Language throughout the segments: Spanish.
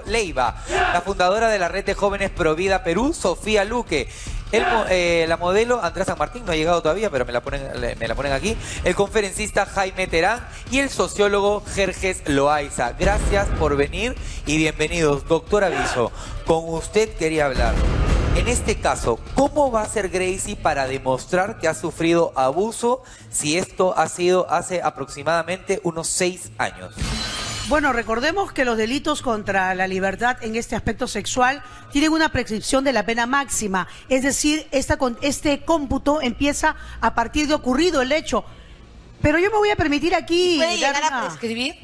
Leiva, la fundadora de la red de jóvenes Provida Perú, Sofía Luque. La modelo Andrea San Martín, no ha llegado todavía, pero me la ponen aquí. El conferencista Jaime Terán y el sociólogo Jerjes Loaiza. Gracias por venir y bienvenidos. Doctor Aviso, con usted quería hablar. En este caso, ¿cómo va a ser Gracie para demostrar que ha sufrido abuso si esto ha sido hace aproximadamente unos 6 años? Bueno, recordemos que los delitos contra la libertad en este aspecto sexual tienen una prescripción de la pena máxima. Es decir, este cómputo empieza a partir de ocurrido el hecho. Pero yo me voy a permitir aquí... ¿Puede llegar a prescribir?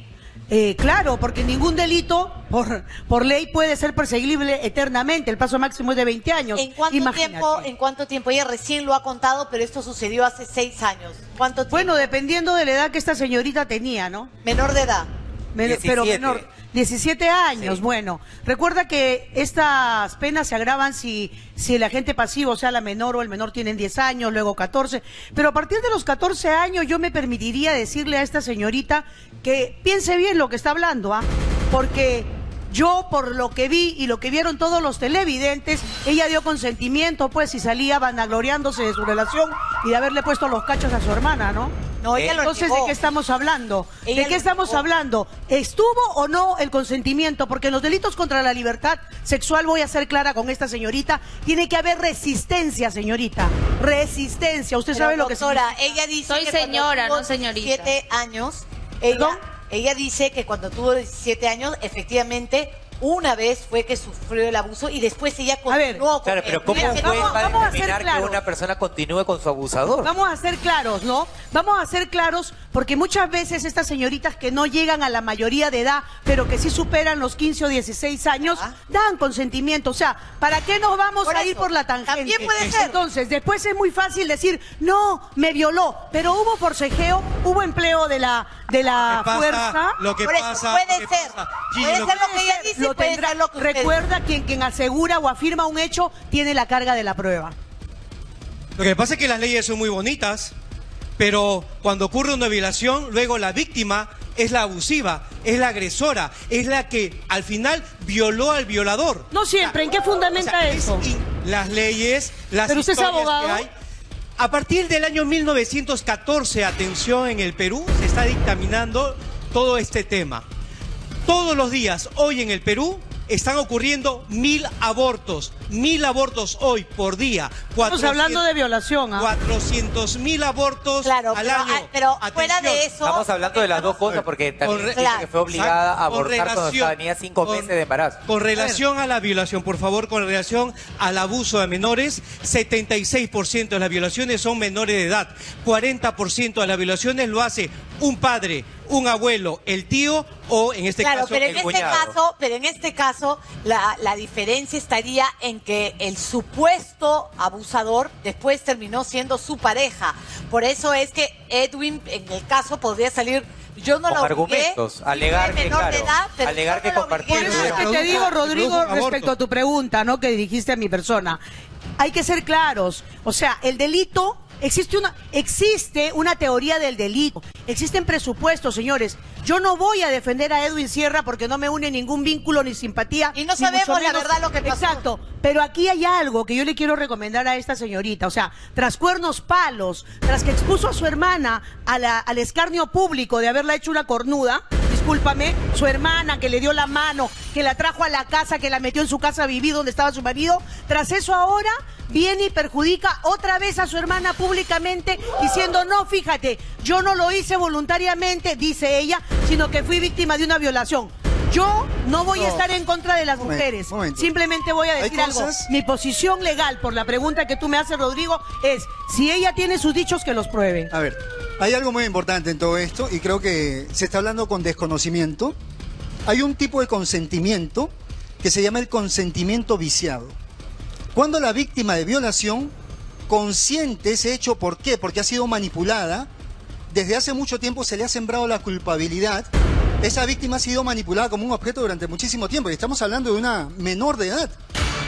Claro, porque ningún delito por ley puede ser perseguible eternamente. El plazo máximo es de 20 años. ¿En cuánto tiempo? Ella recién lo ha contado, pero esto sucedió hace 6 años. ¿Cuánto tiempo? Bueno, dependiendo de la edad que esta señorita tenía, ¿no? Menor de edad. Pero menor, 17 años, sí. Bueno, recuerda que estas penas se agravan si el agente pasivo, o sea, la menor o el menor tienen 10 años, luego 14, pero a partir de los 14 años yo me permitiría decirle a esta señorita que piense bien lo que está hablando, ¿ah? Porque yo, por lo que vi y lo que vieron todos los televidentes, ella dio consentimiento, pues, y salía vanagloriándose de su relación y de haberle puesto los cachos a su hermana, ¿no? No, ella lo Entonces, negó. ¿de qué estamos hablando? Ella ¿De qué estamos hablando? ¿Estuvo o no el consentimiento? Porque en los delitos contra la libertad sexual, voy a ser clara con esta señorita, tiene que haber resistencia, señorita. Resistencia. Usted sabe lo que significa. Ella dice Soy que señora, cuando no señorita. 17 años, ¿Perdón? ella dice que cuando tuvo 17 años, efectivamente, una vez fue que sufrió el abuso y después ella continuó con Claro, pero ¿cómo Mira, fue vamos para a ser determinar que claros. una persona continúe con su abusador? Vamos a ser claros, ¿no? Vamos a ser claros porque muchas veces estas señoritas que no llegan a la mayoría de edad, pero que sí superan los 15 o 16 años, dan consentimiento. O sea, ¿para qué nos vamos a ir por la tangente? También puede ser. Entonces, después es muy fácil decir, no, me violó, pero hubo forcejeo, hubo empleo de la fuerza. Lo que Por eso, pasa, puede lo que ser. pasa. Puede ser lo que ella dice, Lo puede tendrá. ser lo que usted Recuerda, quien asegura o afirma un hecho tiene la carga de la prueba. Lo que pasa es que las leyes son muy bonitas, pero cuando ocurre una violación, luego la víctima es la abusiva, es la agresora, es la que al final violó al violador. No siempre, ¿en qué fundamenta eso? Las leyes, las ¿Pero usted es historias abogado? que hay. A partir del año 1914, atención, en el Perú se está dictaminando todo este tema. Todos los días, hoy en el Perú, están ocurriendo 1000 abortos. 1000 abortos hoy por día. Estamos hablando de violación, ¿ah? 400.000 abortos al año. Pero Atención. fuera de eso... Estamos hablando de las dos cosas porque también dice que fue obligada a abortar cuando tenía 5 meses de embarazo. Con relación a la violación, por favor, con relación al abuso de menores, 76% de las violaciones son menores de edad. 40% de las violaciones lo hace un padre, un abuelo, el tío o en este caso pero el cuñado. pero en este caso la diferencia estaría en que el supuesto abusador después terminó siendo su pareja. Por eso es que Edwin, en el caso, podría salir... Yo no con lo argumentos, alegar que, claro, alegar que compartió. Por eso es que te digo, Rodrigo, respecto a tu pregunta, ¿no?, que dirigiste a mi persona. Hay que ser claros. O sea, el delito... Existe una teoría del delito, existen presupuestos, señores. Yo no voy a defender a Edwin Sierra porque no me une ningún vínculo ni simpatía. Y no ni sabemos mucho la menos. verdad lo que pasó. Exacto, pero aquí hay algo que yo le quiero recomendar a esta señorita. O sea, tras cuernos palos, tras que expuso a su hermana al escarnio público de haberla hecho una cornuda, discúlpame, su hermana que le dio la mano, que la trajo a la casa, que la metió en su casa a vivir donde estaba su marido, tras eso ahora viene y perjudica otra vez a su hermana públicamente diciendo, no, fíjate, yo no lo hice voluntariamente, dice ella, sino que fui víctima de una violación. Yo no voy a estar en contra de las mujeres, simplemente voy a decir algo. Mi posición legal, por la pregunta que tú me haces, Rodrigo, es, si ella tiene sus dichos, que los pruebe. A ver, hay algo muy importante en todo esto, y creo que se está hablando con desconocimiento. Hay un tipo de consentimiento que se llama el consentimiento viciado. Cuando la víctima de violación consiente ese hecho, ¿por qué? Porque ha sido manipulada, desde hace mucho tiempo se le ha sembrado la culpabilidad, esa víctima ha sido manipulada como un objeto durante muchísimo tiempo, y estamos hablando de una menor de edad.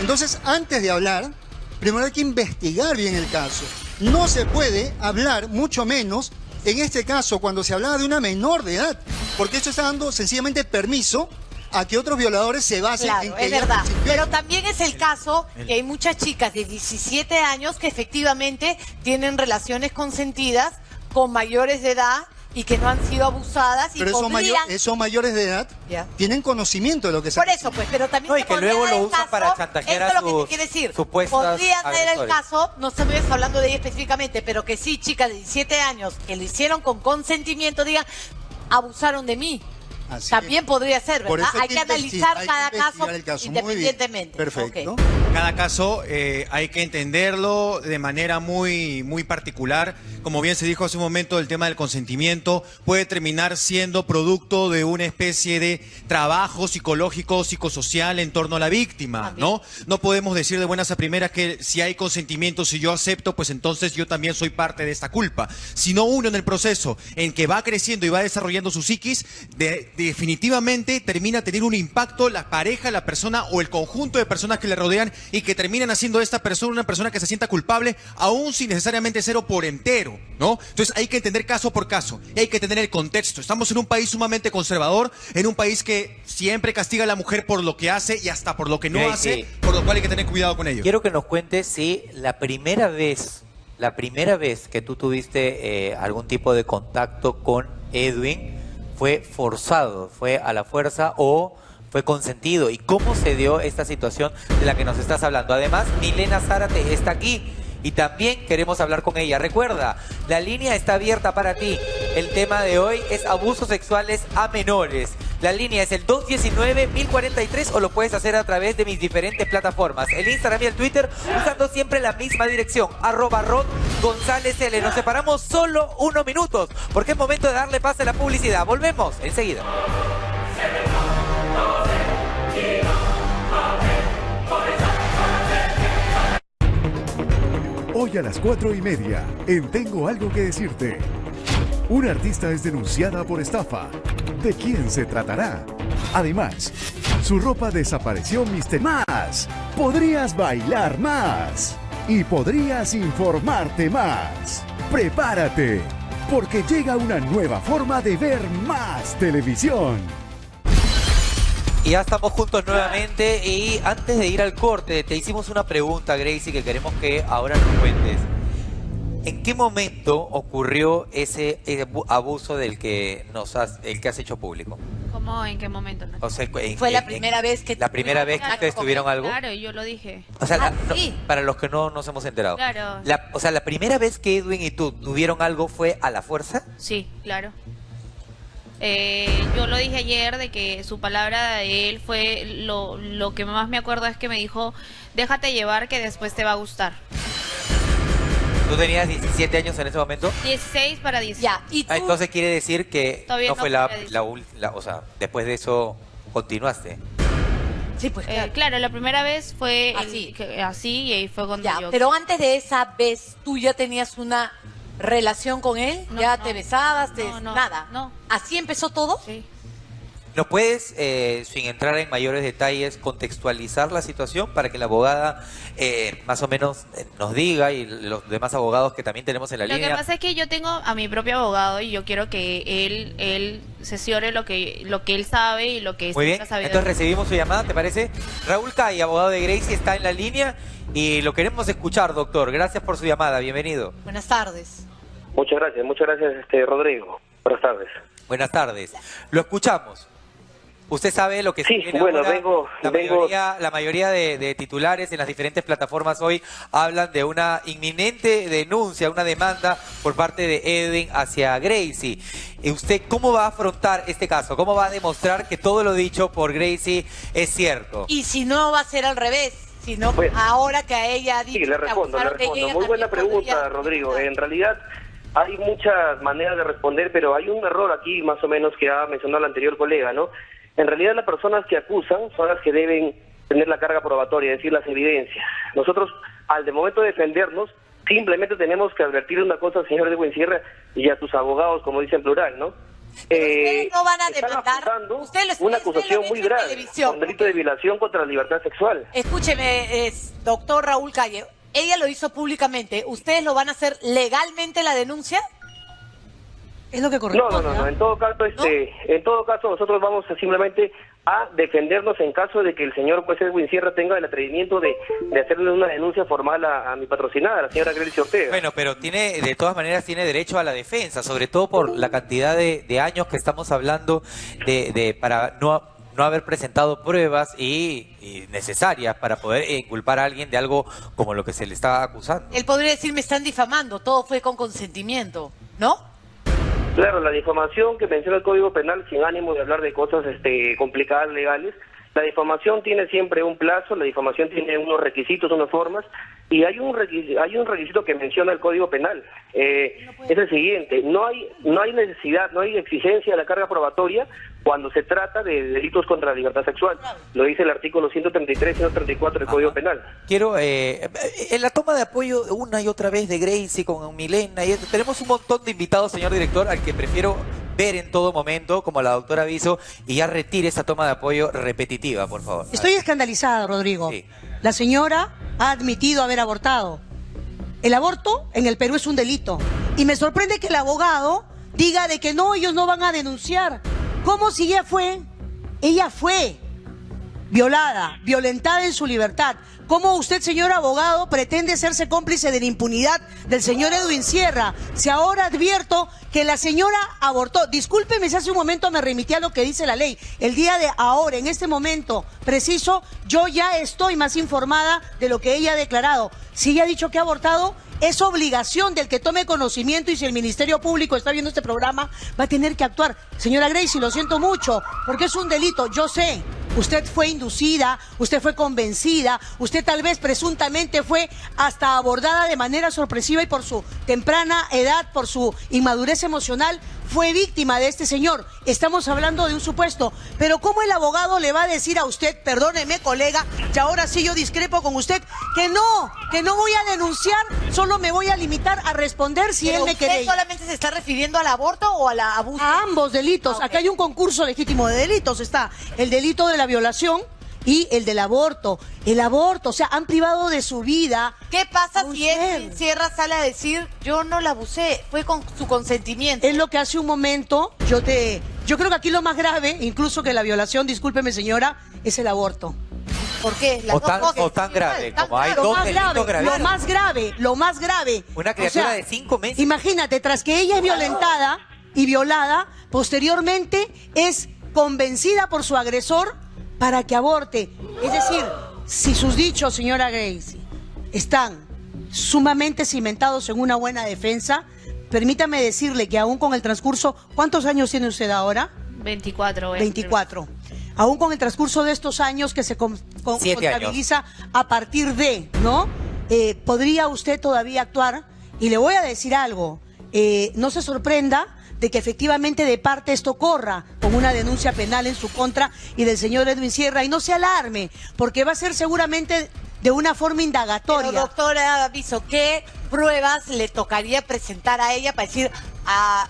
Entonces, antes de hablar, primero hay que investigar bien el caso. No se puede hablar, mucho menos, en este caso, cuando se hablaba de una menor de edad, porque esto está dando sencillamente permiso a que otros violadores se basen en Claro, que es ella verdad. consintió. Pero también es el caso que hay muchas chicas de 17 años que efectivamente tienen relaciones consentidas con mayores de edad y que no han sido abusadas y Pero podrían... esos mayores de edad Ya. tienen conocimiento de lo que se Por eso, pues, pero también No, y se que podría luego dar lo el usan caso, para chantajear a esto es lo que sus te quiere decir. supuestas Podría ser el agresores. caso, no estamos hablando de ella específicamente, pero que sí, chicas de 17 años que lo hicieron con consentimiento, digan, abusaron de mí. Así También es. podría ser, Por ¿verdad? eso Hay que analizar hay que cada investigar caso el caso. Muy bien. independientemente. Perfecto. Ok. Cada caso hay que entenderlo de manera muy particular. Como bien se dijo hace un momento, el tema del consentimiento puede terminar siendo producto de una especie de trabajo psicológico, psicosocial en torno a la víctima, También. ¿no? No podemos decir de buenas a primeras que si hay consentimiento, si yo acepto, pues entonces yo también soy parte de esta culpa. Sino uno en el proceso en que va creciendo y va desarrollando su psiquis, definitivamente termina teniendo un impacto la pareja, la persona o el conjunto de personas que le rodean y que terminan haciendo de esta persona una persona que se sienta culpable, aún sin necesariamente serlo por entero, ¿no? Entonces hay que entender caso por caso y hay que tener el contexto. Estamos en un país sumamente conservador, en un país que siempre castiga a la mujer por lo que hace y hasta por lo que no Gracie, hace, por lo cual hay que tener cuidado con ello. Quiero que nos cuentes si la primera vez que tú tuviste algún tipo de contacto con Edwin fue forzado, fue a la fuerza o fue consentido, y cómo se dio esta situación de la que nos estás hablando. Además, Milena Zárate está aquí y también queremos hablar con ella. Recuerda, la línea está abierta para ti. El tema de hoy es abusos sexuales a menores. La línea es el 219-1043 o lo puedes hacer a través de mis diferentes plataformas, el Instagram y el Twitter, usando siempre la misma dirección, @RodGonzálezL. Nos separamos solo unos minutos porque es momento de darle pase a la publicidad. Volvemos enseguida. Hoy a las 4:30, en Tengo Algo que Decirte. Una artista es denunciada por estafa. ¿De quién se tratará? Además, su ropa desapareció más. Podrías bailar más. Y podrías informarte más. Prepárate, porque llega una nueva forma de ver más televisión. Y ya estamos juntos nuevamente y antes de ir al corte te hicimos una pregunta, Gracie, que queremos que ahora nos cuentes. ¿En qué momento ocurrió ese abuso del que el que has hecho público? ¿Cómo? ¿En qué momento? No? O sea, Fue la primera vez que... ¿La primera vez que ustedes tuvieron algo? Claro, yo lo dije. O sea, sí. para los que no nos hemos enterado. Claro. O sea, la primera vez que Edwin y tú tuvieron algo fue a la fuerza. Sí, claro. Yo lo dije ayer de que su palabra de él fue lo que más me acuerdo es que me dijo, déjate llevar que después te va a gustar. ¿Tú tenías 17 años en ese momento? 16 para 17. Ya, y tú... Entonces quiere decir que Todavía no no fue fue o sea, después de eso continuaste. Sí, pues claro. Claro, la primera vez fue Así. así y ahí fue cuando Ya, yo... pero antes de esa vez, ¿tú ya tenías una relación con él? No, ¿Ya no. te besabas? No, nada. no. ¿Así empezó todo? Sí. ¿Nos puedes, sin entrar en mayores detalles, contextualizar la situación para que la abogada más o menos nos diga y los demás abogados que también tenemos en la Lo línea? que pasa es que yo tengo a mi propio abogado y yo quiero que él sesione lo que él sabe y lo que Muy bien, está sabiendo. entonces recibimos su llamada, ¿te parece? Raúl Cay, abogado de Gracie, está en la línea y lo queremos escuchar, doctor. Gracias por su llamada, bienvenido. Buenas tardes. Muchas gracias, Rodrigo. Buenas tardes. Buenas tardes. Lo escuchamos. Usted sabe lo que Sí, se viene bueno, ahora. La mayoría de titulares en las diferentes plataformas hoy hablan de una inminente denuncia, una demanda por parte de Edwin hacia Gracie. ¿Y usted cómo va a afrontar este caso? ¿Cómo va a demostrar que todo lo dicho por Gracie es cierto? Y si no va a ser al revés, sino Bueno. ahora que a ella ha dicho Sí, le que respondo. abusaron de ella, Muy buena también pregunta, podría- Rodrigo. En realidad hay muchas maneras de responder, pero hay un error aquí más o menos que ha mencionado el anterior colega, ¿no? En realidad las personas que acusan son las que deben tener la carga probatoria, es decir, las evidencias. Nosotros, al de momento de defendernos, simplemente tenemos que advertir una cosa al señor Edwin Sierra y a sus abogados, como dice en plural, ¿no? Ustedes no van a están demandar. acusando Ustedes una ustedes lo acusación han muy hecho en grave, televisión. con delito de violación contra la libertad sexual. Escúcheme, doctor Raúl Calle, ella lo hizo públicamente. ¿Ustedes lo van a hacer legalmente la denuncia? Es lo que No, corresponde. no. En todo caso, nosotros vamos a simplemente a defendernos en caso de que el señor juez Edwin Sierra tenga el atrevimiento de hacerle una denuncia formal a mi patrocinada, la señora Grecia Ortega. Bueno, pero de todas maneras tiene derecho a la defensa, sobre todo por la cantidad de años que estamos hablando para no haber presentado pruebas y necesarias para poder inculpar a alguien de algo como lo que se le está acusando. Él podría decir, me están difamando, todo fue con consentimiento, ¿no? Claro, la difamación que menciona el Código Penal, sin ánimo de hablar de cosas complicadas legales, la difamación tiene siempre un plazo, la difamación tiene unos requisitos, unas formas, y hay un requisito que menciona el Código Penal. Es el siguiente: no hay necesidad, no hay exigencia de la carga probatoria cuando se trata de delitos contra la libertad sexual. Lo dice el artículo 133 y 134 del Código Penal. Quiero, en la toma de apoyo una y otra vez de Gracie con Milena, tenemos un montón de invitados, señor director, al que prefiero ver en todo momento, como la doctora Aviso, y ya retire esa toma de apoyo repetitiva, por favor. Estoy escandalizada, Rodrigo. Sí. La señora ha admitido haber abortado. El aborto en el Perú es un delito. Y me sorprende que el abogado diga de que no, ellos no van a denunciar. ¿Cómo si ella fue violada, violentada en su libertad? ¿Cómo usted, señor abogado, pretende hacerse cómplice de la impunidad del señor Edwin Sierra? Si ahora advierto que la señora abortó, discúlpeme si hace un momento me remití a lo que dice la ley, el día de ahora, en este momento preciso, yo ya estoy más informada de lo que ella ha declarado. Si ella ha dicho que ha abortado, es obligación del que tome conocimiento, y si el Ministerio Público está viendo este programa, va a tener que actuar. Señora Gracie, lo siento mucho, porque es un delito, yo sé. Usted fue inducida, usted fue convencida, usted tal vez presuntamente fue hasta abordada de manera sorpresiva y por su temprana edad, por su inmadurez emocional, fue víctima de este señor. Estamos hablando de un supuesto. Pero ¿cómo el abogado le va a decir a usted, perdóneme colega, que ahora sí yo discrepo con usted, que no voy a denunciar, solo me voy a limitar a responder si él me queréis? ¿Usted solamente se está refiriendo al aborto o al abuso? A ambos delitos. Acá hay un concurso legítimo de delitos. Está el delito de la violación y el del aborto. El aborto, o sea, han privado de su vida. ¿Qué pasa si Edwin Sierra sale a decir, yo no la abusé, fue con su consentimiento? Es lo que hace un momento, yo creo que aquí lo más grave, incluso que la violación, discúlpeme señora, es el aborto. ¿Por qué? O tan grave, como hay dos delitos graves. Lo más grave. Una criatura de 5 meses. Imagínate, tras que ella es violentada y violada, posteriormente es convencida por su agresor para que aborte. Es decir, si sus dichos, señora Gracie, están sumamente cimentados en una buena defensa, permítame decirle que aún con el transcurso, ¿cuántos años tiene usted ahora? 24. 24. Aún con el transcurso de estos años que se contabiliza a partir de, ¿no? Podría usted todavía actuar, y le voy a decir algo, no se sorprenda de que efectivamente de parte esto corra con una denuncia penal en su contra y del señor Edwin Sierra, y no se alarme, porque va a ser seguramente de una forma indagatoria. Pero doctora Aviso, ¿qué pruebas le tocaría presentar a ella para decir,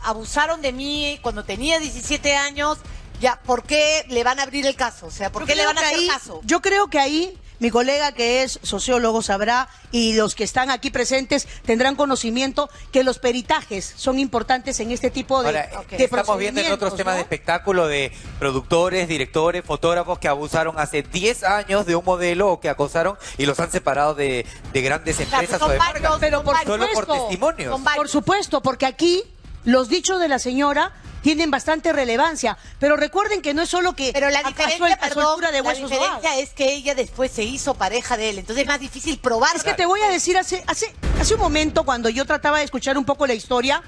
abusaron de mí cuando tenía 17 años, ya, ¿por qué le van a abrir el caso? O sea, ¿por qué le van a hacer caso? Yo creo que ahí mi colega, que es sociólogo, sabrá, y los que están aquí presentes tendrán conocimiento que los peritajes son importantes en este tipo de, de estamos viendo en otros temas, ¿no?, de espectáculo, de productores, directores, fotógrafos que abusaron hace 10 años de un modelo o que acosaron y los han separado de grandes empresas o de marcas. Pero solo por testimonios. Por supuesto, porque aquí los dichos de la señora tienen bastante relevancia, pero recuerden que no es solo que pero la diferencia, de huesos, la diferencia es que ella después se hizo pareja de él, entonces es más difícil probar. Es que te voy a decir, hace un momento, cuando yo trataba de escuchar un poco la historia,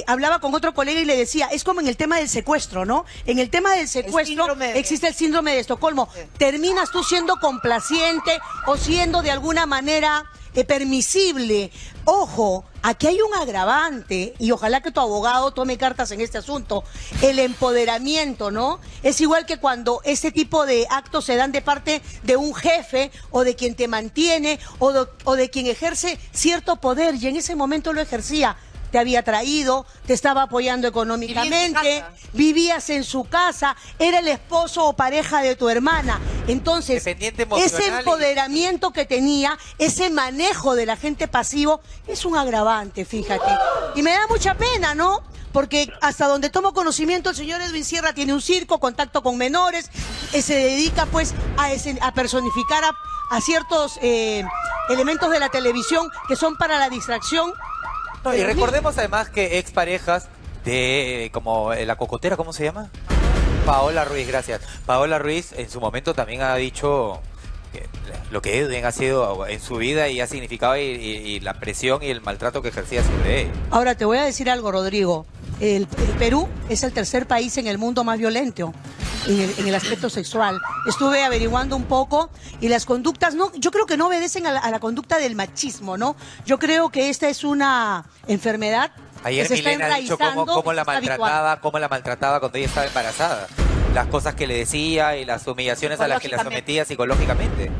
hablaba con otro colega y le decía, es como en el tema del secuestro, ¿no? En el tema del secuestro existe el síndrome de Estocolmo. Sí. Terminas tú siendo complaciente o siendo de alguna manera permisible. Ojo, aquí hay un agravante, y ojalá que tu abogado tome cartas en este asunto, el empoderamiento, ¿no? Es igual que cuando este tipo de actos se dan de parte de un jefe o de quien te mantiene o de quien ejerce cierto poder, y en ese momento lo ejercía. te había traído, te estaba apoyando económicamente, vivías en su casa, era el esposo o pareja de tu hermana. Entonces, ese empoderamiento que tenía, ese manejo del agente pasivo, es un agravante, fíjate. Y me da mucha pena, ¿no? Porque hasta donde tomo conocimiento, el señor Edwin Sierra tiene un circo, contacto con menores, se dedica pues a personificar a ciertos elementos de la televisión que son para la distracción. No, y recordemos además que exparejas de, como la cocotera, ¿cómo se llama? Paola Ruiz, gracias. Paola Ruiz en su momento también ha dicho lo que Edwin ha sido en su vida y ha significado y la presión y el maltrato que ejercía sobre él. Ahora te voy a decir algo, Rodrigo. El Perú es el tercer país en el mundo más violento en el aspecto sexual. Estuve averiguando un poco y las conductas, no, yo creo que no obedecen a la conducta del machismo, ¿no? Yo creo que esta es una enfermedad Ayer que se Milena está ha dicho enraizando, cómo la maltrataba cuando ella estaba embarazada. Las cosas que le decía y las humillaciones a las que la sometía psicológicamente.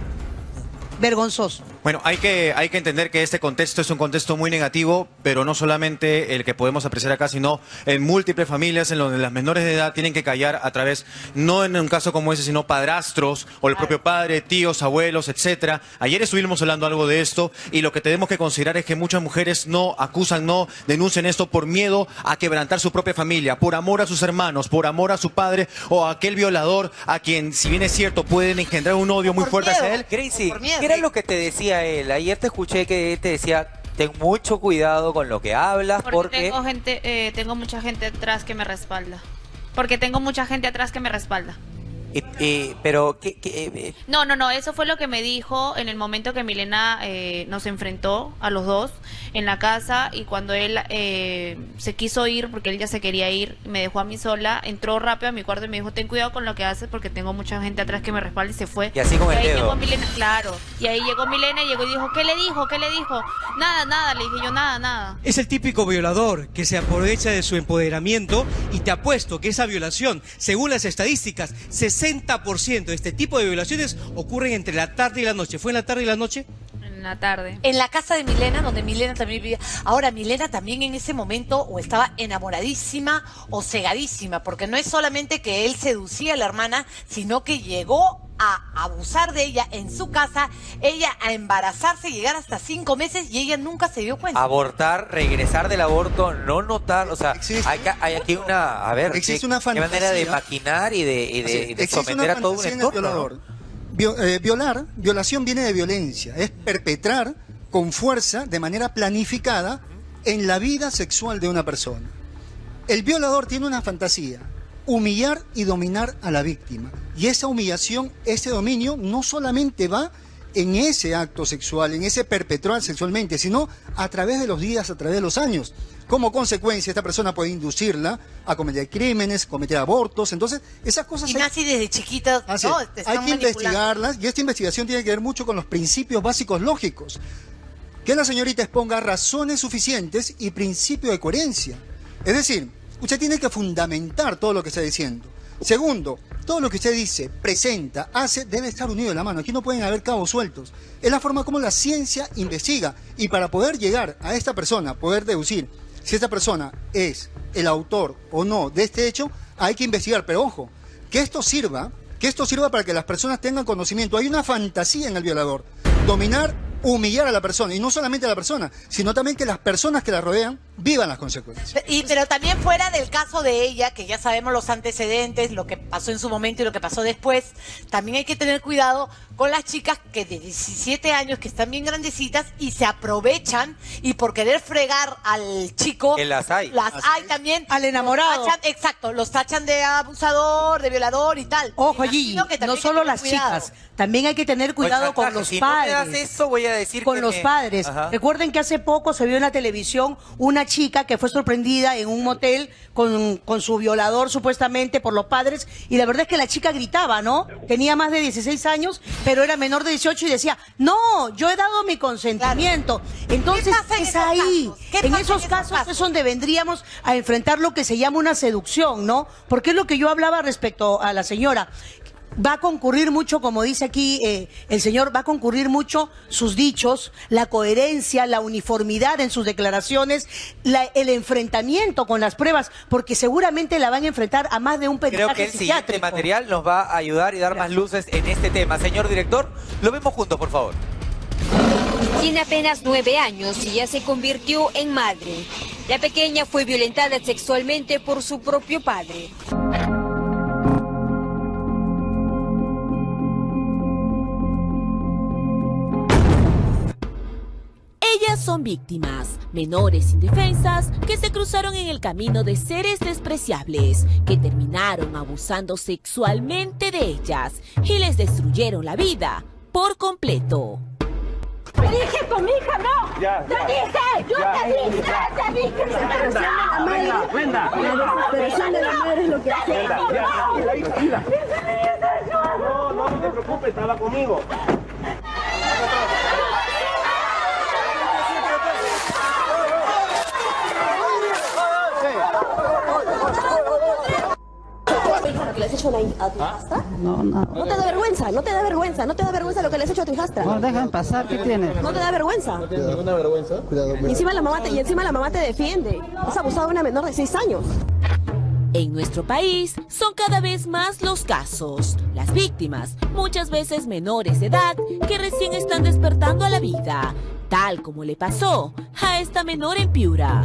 Vergonzoso. Bueno, hay que entender que este contexto es un contexto muy negativo, pero no solamente el que podemos apreciar acá, sino en múltiples familias en donde las menores de edad tienen que callar a través, no en un caso como ese, sino padrastros o el propio padre, tíos, abuelos, etcétera. Ayer estuvimos hablando algo de esto y lo que tenemos que considerar es que muchas mujeres no acusan, no denuncian esto por miedo a quebrantar su propia familia, por amor a sus hermanos, por amor a su padre o a aquel violador a quien, si bien es cierto, pueden engendrar un odio muy fuerte hacia él. Gracie, ¿qué era lo que te decía él? Ayer te escuché que te decía, ten mucho cuidado con lo que hablas porque... tengo mucha gente atrás que me respalda. Porque tengo mucha gente atrás que me respalda. Pero No, eso fue lo que me dijo en el momento que Milena nos enfrentó a los dos en la casa, y cuando él se quiso ir, porque él ya se quería ir, me dejó a mí sola, entró rápido a mi cuarto y me dijo, ten cuidado con lo que haces porque tengo mucha gente atrás que me respalda, y se fue. Y así con el dedo. Llegó Milena, claro, y ahí llegó Milena y llegó y dijo, ¿qué le dijo? Nada, le dije yo, nada. Es el típico violador que se aprovecha de su empoderamiento, y te apuesto que esa violación, según las estadísticas, 60% de este tipo de violaciones ocurren entre la tarde y la noche. ¿Fue en la tarde y la noche? En la tarde. En la casa de Milena, donde Milena también vivía. Ahora, Milena también en ese momento o estaba enamoradísima o cegadísima, porque no es solamente que él seducía a la hermana, sino que llegó a abusar de ella en su casa, ella a embarazarse, llegar hasta 5 meses y ella nunca se dio cuenta. Abortar, regresar del aborto, no notar, o sea, hay aquí una, a ver, existe una fantasía, qué manera de maquinar y de someter a todo un entorno. Violación viene de violencia, es perpetrar con fuerza, de manera planificada, en la vida sexual de una persona. El violador tiene una fantasía: humillar y dominar a la víctima. Y esa humillación, ese dominio, no solamente va en ese acto sexual, en ese perpetrar sexualmente, sino a través de los días, a través de los años. Como consecuencia, esta persona puede inducirla a cometer crímenes, cometer abortos. Entonces, esas cosas... Y nací desde chiquita, ¿no? Hay que investigarlas, y esta investigación tiene que ver mucho con los principios básicos lógicos. Que la señorita exponga razones suficientes y principio de coherencia. Es decir, usted tiene que fundamentar todo lo que está diciendo. Segundo, todo lo que usted dice, presenta, hace, debe estar unido de la mano. Aquí no pueden haber cabos sueltos. Es la forma como la ciencia investiga. Y para poder llegar a esta persona, poder deducir si esta persona es el autor o no de este hecho, hay que investigar. Pero ojo, que esto sirva para que las personas tengan conocimiento. Hay una fantasía en el violador: dominar, humillar a la persona, y no solamente a la persona, sino también que las personas que la rodean vivan las consecuencias. Pero también fuera del caso de ella, que ya sabemos los antecedentes, lo que pasó en su momento y lo que pasó después, también hay que tener cuidado con las chicas que de 17 años, que están bien grandecitas y se aprovechan, y por querer fregar al chico, que las hay también, al enamorado. Los tachan de abusador, de violador y tal. Ojo, allí, no solo las chicas, también hay que tener cuidado con los padres. No me das eso, voy a decir con los padres. Ajá. Recuerden que hace poco se vio en la televisión una chica que fue sorprendida en un motel con su violador, supuestamente, por los padres, y la verdad es que la chica gritaba, ¿no? Tenía más de 16 años, pero era menor de 18 y decía, no, yo he dado mi consentimiento. Claro. Entonces, es ahí. En esos casos es donde vendríamos a enfrentar lo que se llama una seducción, ¿no? Porque es lo que yo hablaba respecto a la señora. va a concurrir mucho, como dice aquí el señor, va a concurrir mucho sus dichos, la coherencia, la uniformidad en sus declaraciones, el enfrentamiento con las pruebas, porque seguramente la van a enfrentar a más de un peritaje Creo que el siguiente psiquiátrico. material nos va a ayudar y dar más luces en este tema. Señor director, lo vemos juntos, por favor. Tiene apenas 9 años y ya se convirtió en madre. La pequeña fue violentada sexualmente por su propio padre. Ellas son víctimas, menores indefensas que se cruzaron en el camino de seres despreciables que terminaron abusando sexualmente de ellas y les destruyeron la vida por completo. Te dije con mi hija, no. Ya, te dije, yo ya, te dije, te dije. La desesperación de la madre es lo que hace. No te preocupes, estaba conmigo. ¿Lo que le has hecho a tu hijastra? No. ¿No te da vergüenza? ¿No te da vergüenza? ¿No te da vergüenza lo que le has hecho a tu hijastra? No, dejan pasar, ¿qué tiene? ¿No te da vergüenza? ¿No tienes ninguna vergüenza? Cuidado. Y encima la mamá te defiende. Has abusado de una menor de 6 años. En nuestro país son cada vez más los casos. Las víctimas, muchas veces menores de edad, que recién están despertando a la vida, tal como le pasó a esta menor en Piura.